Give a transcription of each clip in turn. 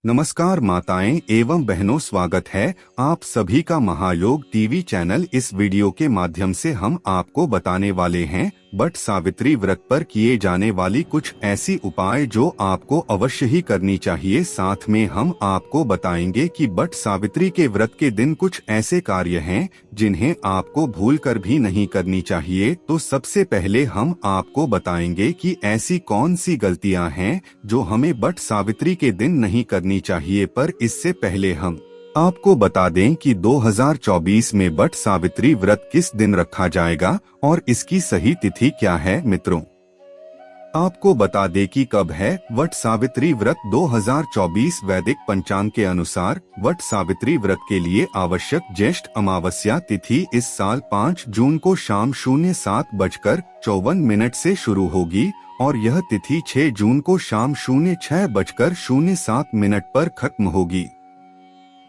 नमस्कार माताएं एवं बहनों, स्वागत है आप सभी का महायोग टीवी चैनल। इस वीडियो के माध्यम से हम आपको बताने वाले हैं वट सावित्री व्रत पर किए जाने वाली कुछ ऐसी उपाय जो आपको अवश्य ही करनी चाहिए। साथ में हम आपको बताएंगे कि वट सावित्री के व्रत के दिन कुछ ऐसे कार्य हैं जिन्हें आपको भूलकर भी नहीं करनी चाहिए। तो सबसे पहले हम आपको बताएंगे कि ऐसी कौन सी गलतियां हैं जो हमें वट सावित्री के दिन नहीं करनी चाहिए। पर इससे पहले हम आपको बता दें कि 2024 में वट सावित्री व्रत किस दिन रखा जाएगा और इसकी सही तिथि क्या है। मित्रों, आपको बता दें कि कब है वट सावित्री व्रत। 2024 वैदिक पंचांग के अनुसार वट सावित्री व्रत के लिए आवश्यक ज्येष्ठ अमावस्या तिथि इस साल 5 जून को शाम 07:54 से शुरू होगी और यह तिथि 6 जून को शाम 06:07 पर खत्म होगी।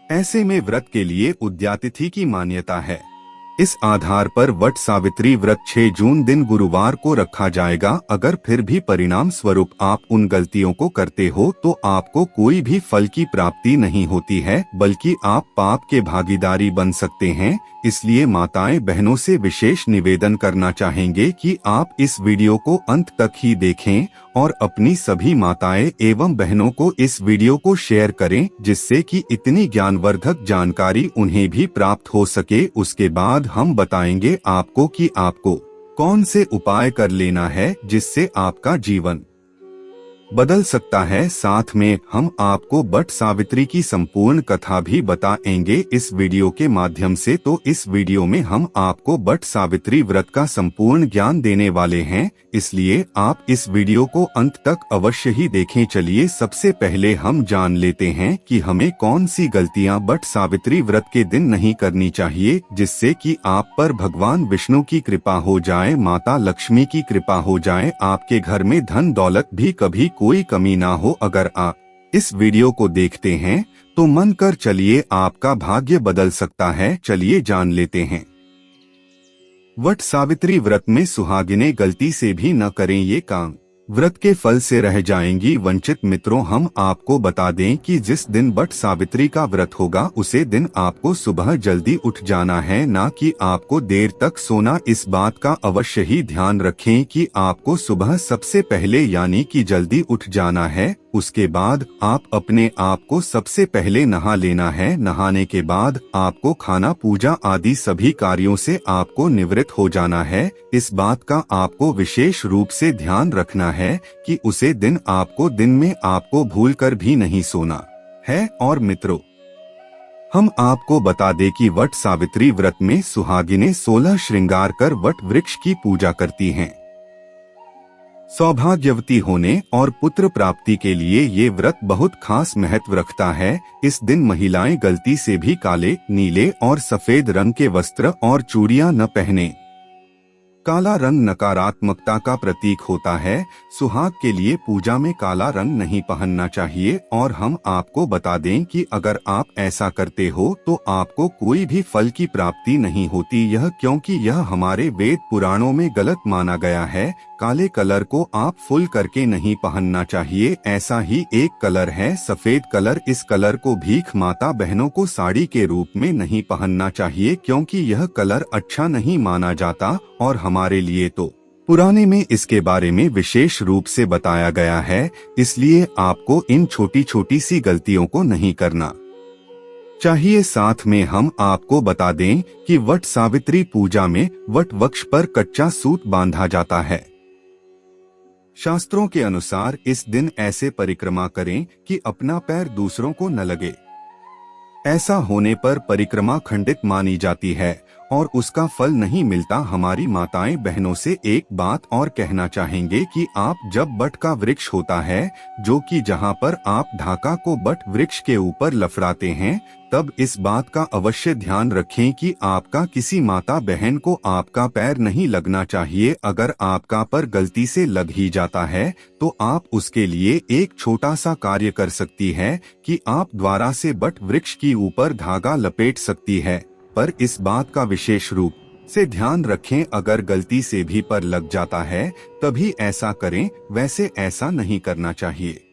ऐसे में व्रत के लिए उद्यातिथि की मान्यता है। इस आधार पर वट सावित्री व्रत 6 जून दिन गुरुवार को रखा जाएगा। अगर फिर भी परिणाम स्वरूप आप उन गलतियों को करते हो तो आपको कोई भी फल की प्राप्ति नहीं होती है, बल्कि आप पाप के भागीदारी बन सकते हैं। इसलिए माताएं बहनों से विशेष निवेदन करना चाहेंगे कि आप इस वीडियो को अंत तक ही देखें और अपनी सभी माताएं एवं बहनों को इस वीडियो को शेयर करें, जिससे कि इतनी ज्ञानवर्धक जानकारी उन्हें भी प्राप्त हो सके। उसके बाद हम बताएंगे आपको कि आपको कौन से उपाय कर लेना है जिससे आपका जीवन बदल सकता है। साथ में हम आपको वट सावित्री की संपूर्ण कथा भी बताएंगे इस वीडियो के माध्यम से। तो इस वीडियो में हम आपको वट सावित्री व्रत का संपूर्ण ज्ञान देने वाले हैं, इसलिए आप इस वीडियो को अंत तक अवश्य ही देखें। चलिए सबसे पहले हम जान लेते हैं कि हमें कौन सी गलतियां वट सावित्री व्रत के दिन नहीं करनी चाहिए, जिससे कि आप पर भगवान विष्णु की कृपा हो जाए, माता लक्ष्मी की कृपा हो जाए, आपके घर में धन दौलत भी कभी कोई कमी ना हो। अगर आप इस वीडियो को देखते हैं तो मन कर चलिए आपका भाग्य बदल सकता है। चलिए जान लेते हैं। वट सावित्री व्रत में सुहागिनें गलती से भी न करें ये काम, व्रत के फल से रह जाएंगी वंचित। मित्रों, हम आपको बता दें कि जिस दिन वट सावित्री का व्रत होगा उसे दिन आपको सुबह जल्दी उठ जाना है, ना कि आपको देर तक सोना। इस बात का अवश्य ही ध्यान रखें कि आपको सुबह सबसे पहले यानी कि जल्दी उठ जाना है। उसके बाद आप अपने आप को सबसे पहले नहा लेना है। नहाने के बाद आपको खाना पूजा आदि सभी कार्यों से आपको निवृत्त हो जाना है। इस बात का आपको विशेष रूप से ध्यान रखना है कि उसे दिन में आपको भूलकर भी नहीं सोना है। और मित्रों, हम आपको बता दें कि वट सावित्री व्रत में सुहागिनें 16 श्रृंगार कर वट वृक्ष की पूजा करती हैं। सौभाग्यवती होने और पुत्र प्राप्ति के लिए ये व्रत बहुत खास महत्व रखता है। इस दिन महिलाएं गलती से भी काले, नीले और सफेद रंग के वस्त्र और चूड़ियां न पहने। काला रंग नकारात्मकता का प्रतीक होता है। सुहाग के लिए पूजा में काला रंग नहीं पहनना चाहिए। और हम आपको बता दें कि अगर आप ऐसा करते हो तो आपको कोई भी फल की प्राप्ति नहीं होती, यह क्योंकि यह हमारे वेद पुराणों में गलत माना गया है। काले कलर को आप फुल करके नहीं पहनना चाहिए। ऐसा ही एक कलर है सफेद कलर, इस कलर को भीख माता बहनों को साड़ी के रूप में नहीं पहनना चाहिए, क्योंकि यह कलर अच्छा नहीं माना जाता। और हमारे लिए तो पुराने में इसके बारे में विशेष रूप से बताया गया है, इसलिए आपको इन छोटी छोटी सी गलतियों को नहीं करना चाहिए। साथ में हम आपको बता दें कि वट सावित्री पूजा में वट वृक्ष पर कच्चा सूत बांधा जाता है। शास्त्रों के अनुसार इस दिन ऐसे परिक्रमा करें कि अपना पैर दूसरों को न लगे। ऐसा होने पर परिक्रमा खंडित मानी जाती है और उसका फल नहीं मिलता। हमारी माताएं बहनों से एक बात और कहना चाहेंगे कि आप जब वट का वृक्ष होता है, जो कि जहां पर आप ढाका को वट वृक्ष के ऊपर लफड़ाते हैं, तब इस बात का अवश्य ध्यान रखें कि आपका किसी माता बहन को आपका पैर नहीं लगना चाहिए। अगर आपका पर गलती से लग ही जाता है तो आप उसके लिए एक छोटा सा कार्य कर सकती है कि आप द्वारा से वट वृक्ष की ऊपर धागा लपेट सकती है। पर इस बात का विशेष रूप से ध्यान रखें, अगर गलती से भी पर लग जाता है तभी ऐसा करें, वैसे ऐसा नहीं करना चाहिए।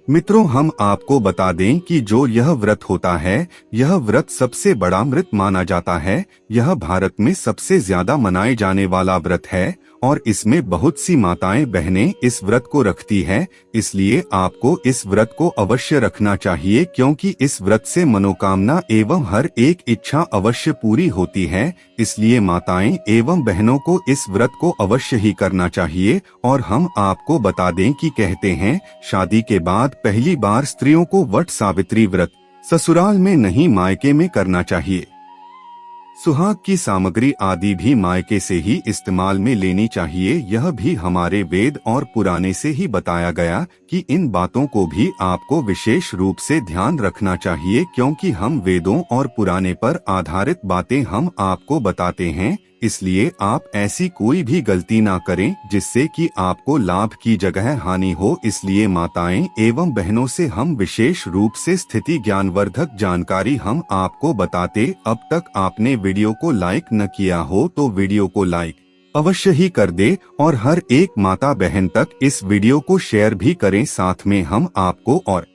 मित्रों, हम आपको बता दें कि जो यह व्रत होता है, यह व्रत सबसे बड़ा व्रत माना जाता है। यह भारत में सबसे ज्यादा मनाए जाने वाला व्रत है और इसमें बहुत सी माताएं बहनें इस व्रत को रखती है। इसलिए आपको इस व्रत को अवश्य रखना चाहिए, क्योंकि इस व्रत से मनोकामना एवं हर एक इच्छा अवश्य पूरी होती है। इसलिए माताएं एवं बहनों को इस व्रत को अवश्य ही करना चाहिए। और हम आपको बता दें कि कहते हैं, शादी के बाद पहली बार स्त्रियों को वट सावित्री व्रत ससुराल में नहीं मायके में करना चाहिए। सुहाग की सामग्री आदि भी मायके से ही इस्तेमाल में लेनी चाहिए। यह भी हमारे वेद और पुराने से ही बताया गया कि इन बातों को भी आपको विशेष रूप से ध्यान रखना चाहिए, क्योंकि हम वेदों और पुराने पर आधारित बातें हम आपको बताते हैं। इसलिए आप ऐसी कोई भी गलती ना करें जिससे कि आपको लाभ की जगह हानि हो। इसलिए माताएं एवं बहनों से हम विशेष रूप से स्थिति ज्ञानवर्धक जानकारी हम आपको बताते। अब तक आपने वीडियो को लाइक न किया हो तो वीडियो को लाइक अवश्य ही कर दे और हर एक माता बहन तक इस वीडियो को शेयर भी करें। साथ में हम आपको और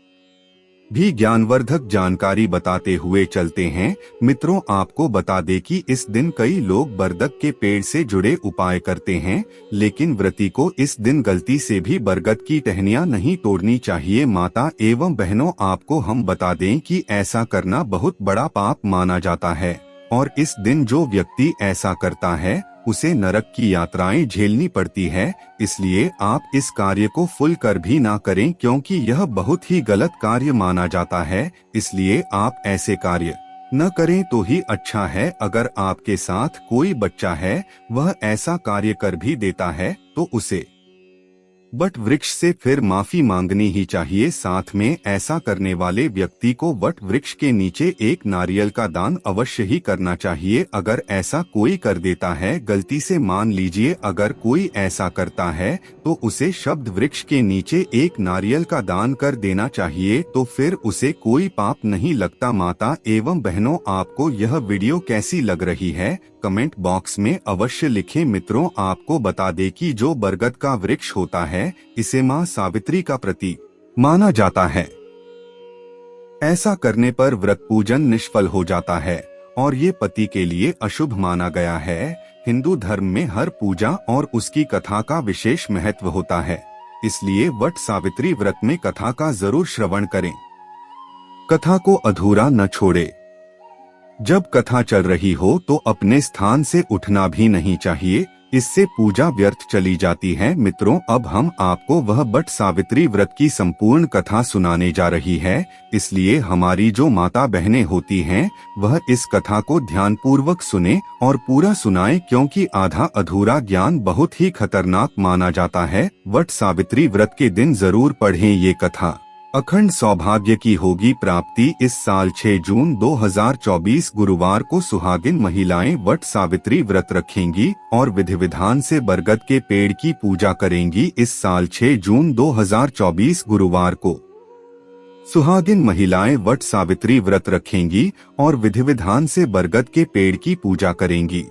भी ज्ञानवर्धक जानकारी बताते हुए चलते हैं। मित्रों, आपको बता दें कि इस दिन कई लोग बरगद के पेड़ से जुड़े उपाय करते हैं, लेकिन व्रती को इस दिन गलती से भी बरगद की टहनियां नहीं तोड़नी चाहिए। माता एवं बहनों, आपको हम बता दें कि ऐसा करना बहुत बड़ा पाप माना जाता है और इस दिन जो व्यक्ति ऐसा करता है उसे नरक की यात्राएं झेलनी पड़ती है। इसलिए आप इस कार्य को फुल कर भी ना करें, क्योंकि यह बहुत ही गलत कार्य माना जाता है। इसलिए आप ऐसे कार्य न करें तो ही अच्छा है। अगर आपके साथ कोई बच्चा है, वह ऐसा कार्य कर भी देता है तो उसे वट वृक्ष से फिर माफी मांगनी ही चाहिए। साथ में ऐसा करने वाले व्यक्ति को वट वृक्ष के नीचे एक नारियल का दान अवश्य ही करना चाहिए। अगर ऐसा कोई कर देता है, गलती से मान लीजिए अगर कोई ऐसा करता है, तो उसे शब्द वृक्ष के नीचे एक नारियल का दान कर देना चाहिए, तो फिर उसे कोई पाप नहीं लगता। माता एवं बहनों, आपको यह वीडियो कैसी लग रही है, कमेंट बॉक्स में अवश्य लिखें। मित्रों, आपको बता दें कि जो बरगद का वृक्ष होता है, इसे मां सावित्री का प्रतीक माना जाता है। ऐसा करने पर व्रत पूजन निष्फल हो जाता है और ये पति के लिए अशुभ माना गया है। हिंदू धर्म में हर पूजा और उसकी कथा का विशेष महत्व होता है, इसलिए वट सावित्री व्रत में कथा का जरूर श्रवण करें। कथा को अधूरा न छोड़े। जब कथा चल रही हो तो अपने स्थान से उठना भी नहीं चाहिए, इससे पूजा व्यर्थ चली जाती है। मित्रों, अब हम आपको वह वट सावित्री व्रत की संपूर्ण कथा सुनाने जा रही है, इसलिए हमारी जो माता बहनें होती हैं, वह इस कथा को ध्यानपूर्वक सुने और पूरा सुनाएं, क्योंकि आधा अधूरा ज्ञान बहुत ही खतरनाक माना जाता है। वट सावित्री व्रत के दिन जरूर पढ़ें ये कथा। अखंड सौभाग्य की होगी प्राप्ति। इस साल 6 जून 2024 गुरुवार को सुहागिन महिलाएं वट सावित्री व्रत रखेंगी और विधि विधान से बरगद के पेड़ की पूजा करेंगी। इस साल 6 जून 2024 गुरुवार को सुहागिन महिलाएं वट सावित्री व्रत रखेंगी और विधि विधान से बरगद के पेड़ की पूजा करेंगी।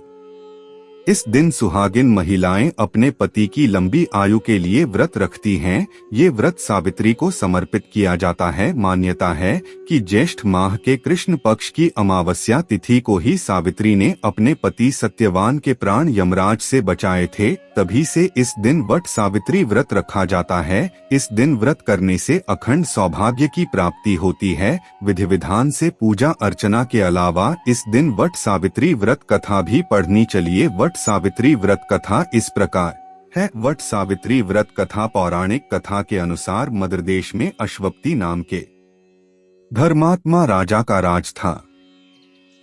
इस दिन सुहागिन महिलाएं अपने पति की लंबी आयु के लिए व्रत रखती हैं। ये व्रत सावित्री को समर्पित किया जाता है। मान्यता है कि ज्येष्ठ माह के कृष्ण पक्ष की अमावस्या तिथि को ही सावित्री ने अपने पति सत्यवान के प्राण यमराज से बचाए थे, तभी से इस दिन वट सावित्री व्रत रखा जाता है। इस दिन व्रत करने से अखंड सौभाग्य की प्राप्ति होती है। विधि विधान से पूजा अर्चना के अलावा इस दिन वट सावित्री व्रत कथा भी पढ़नी। चलिए, वट सावित्री व्रत कथा इस प्रकार है। वट सावित्री व्रत कथा पौराणिक कथा के अनुसार मध्य देश में अश्वपति नाम के धर्मात्मा राजा का राज था।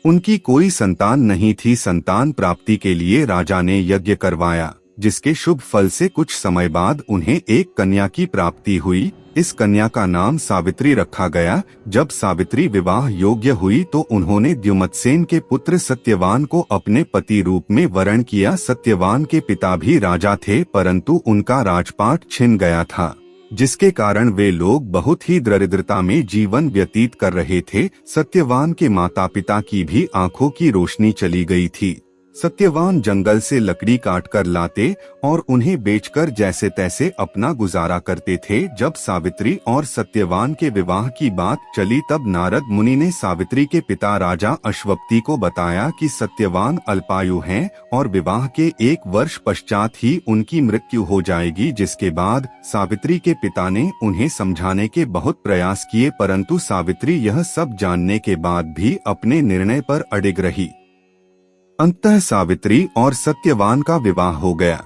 उनकी कोई संतान नहीं थी। संतान प्राप्ति के लिए राजा ने यज्ञ करवाया, जिसके शुभ फल से कुछ समय बाद उन्हें एक कन्या की प्राप्ति हुई। इस कन्या का नाम सावित्री रखा गया। जब सावित्री विवाह योग्य हुई तो उन्होंने द्युमत्सेन के पुत्र सत्यवान को अपने पति रूप में वरण किया। सत्यवान के पिता भी राजा थे, परंतु उनका राजपाट छिन गया था, जिसके कारण वे लोग बहुत ही दरिद्रता में जीवन व्यतीत कर रहे थे। सत्यवान के माता पिता की भी आंखों की रोशनी चली गई थी। सत्यवान जंगल से लकड़ी काट कर लाते और उन्हें बेचकर जैसे तैसे अपना गुजारा करते थे। जब सावित्री और सत्यवान के विवाह की बात चली तब नारद मुनि ने सावित्री के पिता राजा अश्वपति को बताया कि सत्यवान अल्पायु हैं और विवाह के 1 वर्ष पश्चात ही उनकी मृत्यु हो जाएगी। जिसके बाद सावित्री के पिता ने उन्हें समझाने के बहुत प्रयास किए, परंतु सावित्री यह सब जानने के बाद भी अपने निर्णय पर अडिग रही। अंततः सावित्री और सत्यवान का विवाह हो गया।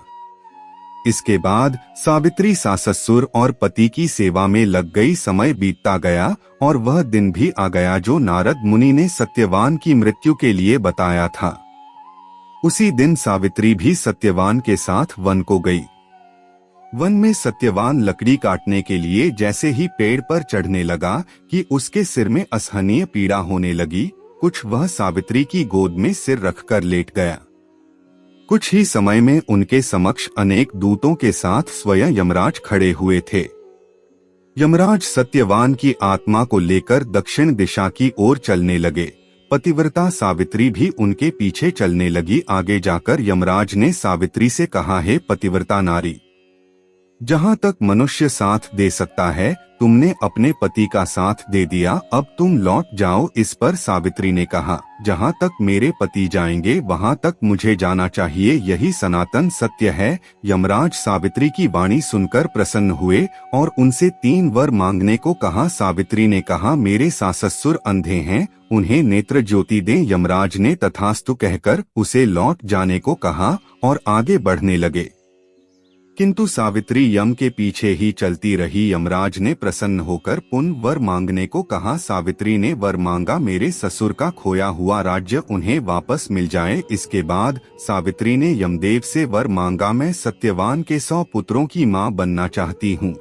इसके बाद सावित्री सास-ससुर और पति की सेवा में लग गई। समय बीतता गया और वह दिन भी आ गया जो नारद मुनि ने सत्यवान की मृत्यु के लिए बताया था। उसी दिन सावित्री भी सत्यवान के साथ वन को गई। वन में सत्यवान लकड़ी काटने के लिए जैसे ही पेड़ पर चढ़ने लगा कि उसके सिर में असहनीय पीड़ा होने लगी। कुछ वह सावित्री की गोद में सिर रखकर लेट गया। कुछ ही समय में उनके समक्ष अनेक दूतों के साथ स्वयं यमराज खड़े हुए थे। यमराज सत्यवान की आत्मा को लेकर दक्षिण दिशा की ओर चलने लगे। पतिव्रता सावित्री भी उनके पीछे चलने लगी। आगे जाकर यमराज ने सावित्री से कहा, हे पतिव्रता नारी, जहाँ तक मनुष्य साथ दे सकता है तुमने अपने पति का साथ दे दिया, अब तुम लौट जाओ। इस पर सावित्री ने कहा, जहाँ तक मेरे पति जाएंगे वहाँ तक मुझे जाना चाहिए, यही सनातन सत्य है। यमराज सावित्री की वाणी सुनकर प्रसन्न हुए और उनसे 3 वर मांगने को कहा। सावित्री ने कहा, मेरे सास-ससुर अंधे हैं, उन्हें नेत्र ज्योति दें। यमराज ने तथास्तु कहकर उसे लौट जाने को कहा और आगे बढ़ने लगे, किंतु सावित्री यम के पीछे ही चलती रही। यमराज ने प्रसन्न होकर पुनः वर मांगने को कहा। सावित्री ने वर मांगा, मेरे ससुर का खोया हुआ राज्य उन्हें वापस मिल जाए। इसके बाद सावित्री ने यमदेव से वर मांगा, मैं सत्यवान के 100 पुत्रों की मां बनना चाहती हूँ,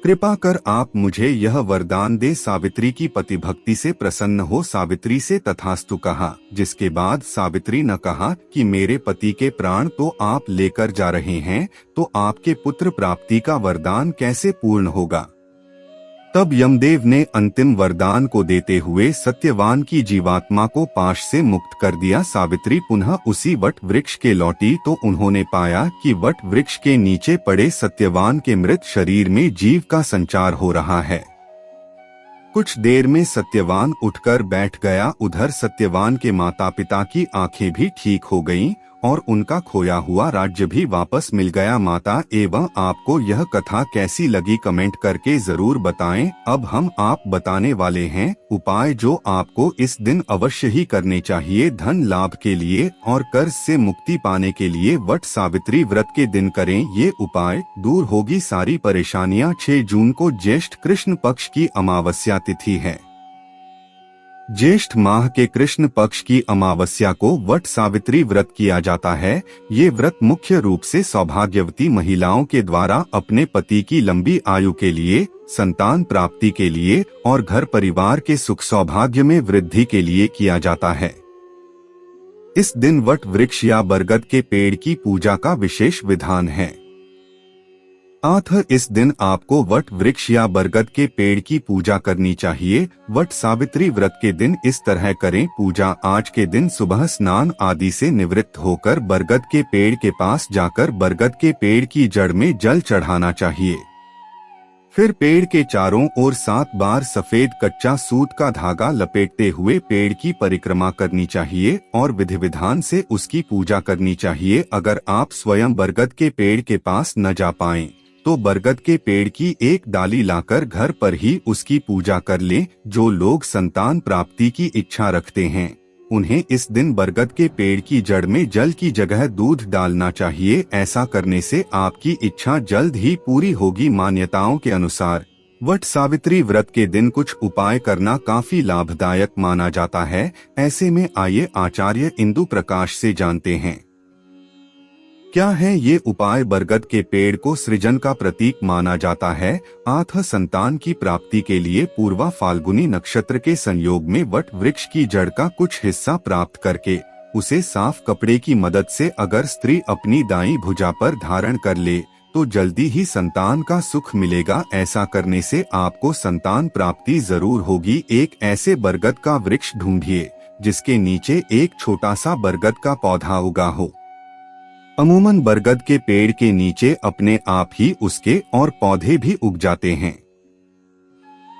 कृपा कर आप मुझे यह वरदान दे। सावित्री की पति भक्ति से प्रसन्न हो सावित्री से तथास्तु कहा। जिसके बाद सावित्री ने कहा कि मेरे पति के प्राण तो आप लेकर जा रहे हैं, तो आपके पुत्र प्राप्ति का वरदान कैसे पूर्ण होगा। तब यमदेव ने अंतिम वरदान को देते हुए सत्यवान की जीवात्मा को पाश से मुक्त कर दिया। सावित्री पुनः उसी वट वृक्ष के लौटी तो उन्होंने पाया कि वट वृक्ष के नीचे पड़े सत्यवान के मृत शरीर में जीव का संचार हो रहा है। कुछ देर में सत्यवान उठकर बैठ गया। उधर सत्यवान के माता पिता की आंखें भी ठीक हो गईं और उनका खोया हुआ राज्य भी वापस मिल गया। माता एवं आपको यह कथा कैसी लगी कमेंट करके जरूर बताएं। अब हम आप बताने वाले हैं उपाय जो आपको इस दिन अवश्य ही करने चाहिए धन लाभ के लिए और कर्ज से मुक्ति पाने के लिए। वट सावित्री व्रत के दिन करें ये उपाय, दूर होगी सारी परेशानियां। 6 जून को ज्येष्ठ कृष्ण पक्ष की अमावस्या तिथि है। ज्येष्ठ माह के कृष्ण पक्ष की अमावस्या को वट सावित्री व्रत किया जाता है। ये व्रत मुख्य रूप से सौभाग्यवती महिलाओं के द्वारा अपने पति की लंबी आयु के लिए, संतान प्राप्ति के लिए और घर परिवार के सुख सौभाग्य में वृद्धि के लिए किया जाता है। इस दिन वट वृक्ष या बरगद के पेड़ की पूजा का विशेष विधान है। इस दिन आपको वट वृक्ष या बरगद के पेड़ की पूजा करनी चाहिए। वट सावित्री व्रत के दिन इस तरह करें पूजा। आज के दिन सुबह स्नान आदि से निवृत्त होकर बरगद के पेड़ के पास जाकर बरगद के पेड़ की जड़ में जल चढ़ाना चाहिए। फिर पेड़ के चारों ओर 7 बार सफेद कच्चा सूत का धागा लपेटते हुए पेड़ की परिक्रमा करनी चाहिए और विधि विधान से उसकी पूजा करनी चाहिए। अगर आप स्वयं बरगद के पेड़ के पास न जा पाएं, तो बरगद के पेड़ की एक डाली लाकर घर पर ही उसकी पूजा कर लें। जो लोग संतान प्राप्ति की इच्छा रखते हैं उन्हें इस दिन बरगद के पेड़ की जड़ में जल की जगह दूध डालना चाहिए। ऐसा करने से आपकी इच्छा जल्द ही पूरी होगी। मान्यताओं के अनुसार वट सावित्री व्रत के दिन कुछ उपाय करना काफी लाभदायक माना जाता है। ऐसे में आइए आचार्य इंदु प्रकाश से जानते हैं क्या है ये उपाय। बरगद के पेड़ को सृजन का प्रतीक माना जाता है। संतान की प्राप्ति के लिए पूर्वा फाल्गुनी नक्षत्र के संयोग में वट वृक्ष की जड़ का कुछ हिस्सा प्राप्त करके उसे साफ कपड़े की मदद से अगर स्त्री अपनी दाईं भुजा पर धारण कर ले तो जल्दी ही संतान का सुख मिलेगा। ऐसा करने से आपको संतान प्राप्ति जरूर होगी। एक ऐसे बरगद का वृक्ष ढूंढिए जिसके नीचे एक छोटा सा बरगद का पौधा उगा हो। अमूमन बरगद के पेड़ के नीचे अपने आप ही उसके और पौधे भी उग जाते हैं।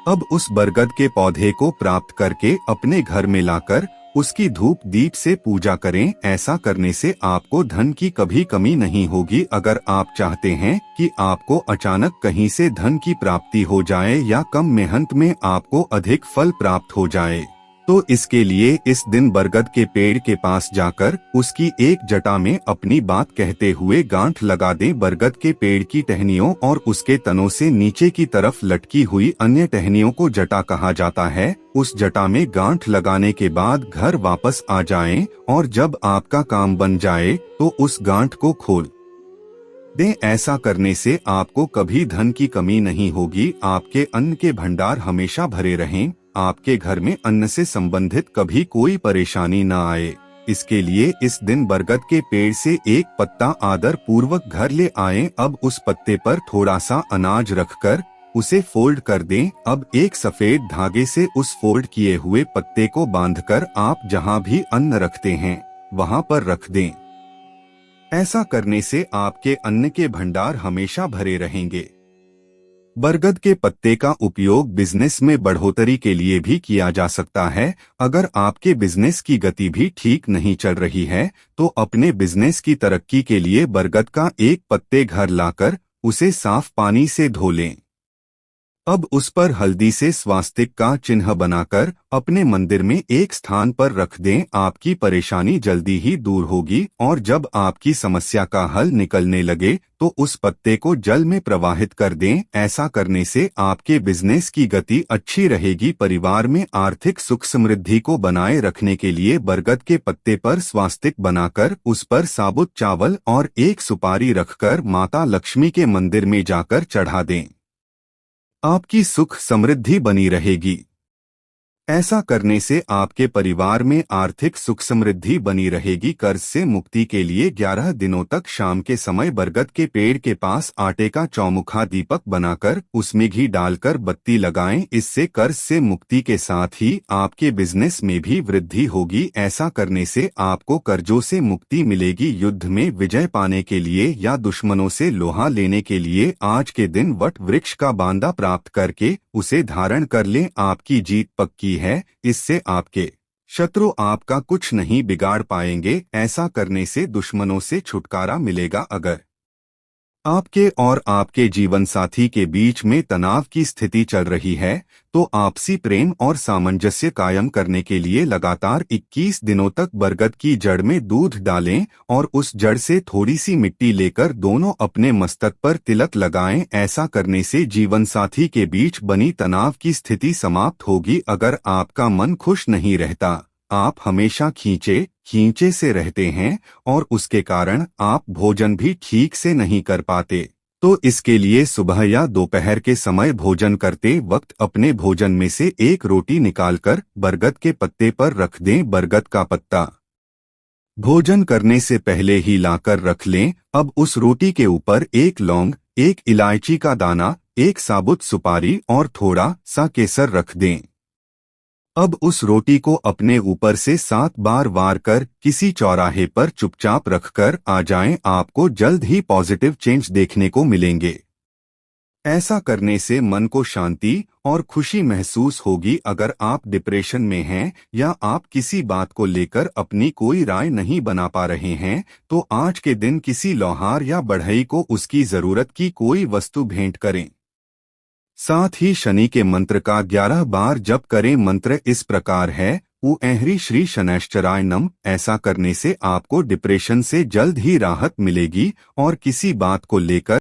अब उस बरगद के पौधे को प्राप्त करके अपने घर में लाकर उसकी धूप दीप से पूजा करें। ऐसा करने से आपको धन की कभी कमी नहीं होगी। अगर आप चाहते हैं कि आपको अचानक कहीं से धन की प्राप्ति हो जाए या कम मेहनत में आपको अधिक फल प्राप्त हो जाए, तो इसके लिए इस दिन बरगद के पेड़ के पास जाकर उसकी एक जटा में अपनी बात कहते हुए गांठ लगा दें। बरगद के पेड़ की टहनियों और उसके तनों से नीचे की तरफ लटकी हुई अन्य टहनियों को जटा कहा जाता है। उस जटा में गांठ लगाने के बाद घर वापस आ जाएं और जब आपका काम बन जाए तो उस गांठ को खोल दें। ऐसा करने से आपको कभी धन की कमी नहीं होगी। आपके अन्न के भंडार हमेशा भरे रहें। आपके घर में अन्न से संबंधित कभी कोई परेशानी न आए। इसके लिए इस दिन बरगद के पेड़ से एक पत्ता आदर पूर्वक घर ले आएं। अब उस पत्ते पर थोड़ा सा अनाज रखकर उसे फोल्ड कर दें। अब एक सफेद धागे से उस फोल्ड किए हुए पत्ते को बांधकर आप जहां भी अन्न रखते हैं वहां पर रख दें। ऐसा करने से आपके अन्न के भंडार हमेशा भरे रहेंगे। बरगद के पत्ते का उपयोग बिजनेस में बढ़ोतरी के लिए भी किया जा सकता है। अगर आपके बिजनेस की गति भी ठीक नहीं चल रही है तो अपने बिजनेस की तरक्की के लिए बरगद का एक पत्ते घर लाकर उसे साफ पानी से धो लें। अब उस पर हल्दी से स्वास्तिक का चिन्ह बनाकर अपने मंदिर में एक स्थान पर रख दें। आपकी परेशानी जल्दी ही दूर होगी और जब आपकी समस्या का हल निकलने लगे तो उस पत्ते को जल में प्रवाहित कर दें। ऐसा करने से आपके बिजनेस की गति अच्छी रहेगी। परिवार में आर्थिक सुख समृद्धि को बनाए रखने के लिए बरगद के पत्ते पर स्वास्तिक बनाकर उस पर साबुत चावल और एक सुपारी रखकर माता लक्ष्मी के मंदिर में जाकर चढ़ा दें। आपकी सुख समृद्धि बनी रहेगी। ऐसा करने से आपके परिवार में आर्थिक सुख समृद्धि बनी रहेगी। कर्ज से मुक्ति के लिए 11 दिनों तक शाम के समय बरगद के पेड़ के पास आटे का चौमुखा दीपक बनाकर उसमें घी डालकर बत्ती लगाएं। इससे कर्ज से मुक्ति के साथ ही आपके बिजनेस में भी वृद्धि होगी। ऐसा करने से आपको कर्जों से मुक्ति मिलेगी। युद्ध में विजय पाने के लिए या दुश्मनों से लोहा लेने के लिए आज के दिन वट वृक्ष का बांदा प्राप्त करके उसे धारण कर लें। आपकी जीत पक्की है। इससे आपके शत्रु आपका कुछ नहीं बिगाड़ पाएंगे। ऐसा करने से दुश्मनों से छुटकारा मिलेगा। अगर आपके और आपके जीवन साथी के बीच में तनाव की स्थिति चल रही है तो आपसी प्रेम और सामंजस्य कायम करने के लिए लगातार 21 दिनों तक बरगद की जड़ में दूध डालें और उस जड़ से थोड़ी सी मिट्टी लेकर दोनों अपने मस्तक पर तिलक लगाएं। ऐसा करने से जीवन साथी के बीच बनी तनाव की स्थिति समाप्त होगी। अगर आपका मन खुश नहीं रहता, आप हमेशा खींचे से रहते हैं और उसके कारण आप भोजन भी ठीक से नहीं कर पाते, तो इसके लिए सुबह या दोपहर के समय भोजन करते वक्त अपने भोजन में से एक रोटी निकालकर बरगद के पत्ते पर रख दें। बरगद का पत्ता भोजन करने से पहले ही लाकर रख लें। अब उस रोटी के ऊपर एक लौंग, एक इलायची का दाना, एक साबुत सुपारी और थोड़ा सा केसर रख दें। अब उस रोटी को अपने ऊपर से 7 बार वार कर किसी चौराहे पर चुपचाप रखकर आ जाएं। आपको जल्द ही पॉजिटिव चेंज देखने को मिलेंगे। ऐसा करने से मन को शांति और खुशी महसूस होगी। अगर आप डिप्रेशन में हैं या आप किसी बात को लेकर अपनी कोई राय नहीं बना पा रहे हैं तो आज के दिन किसी लोहार या बढ़ई को उसकी जरूरत की कोई वस्तु भेंट करें। साथ ही शनि के मंत्र का 11 बार जप करें। मंत्र इस प्रकार है, ऊ ऐहरी श्री शनैश्चराय नम। ऐसा करने से आपको डिप्रेशन से जल्द ही राहत मिलेगी और किसी बात को लेकर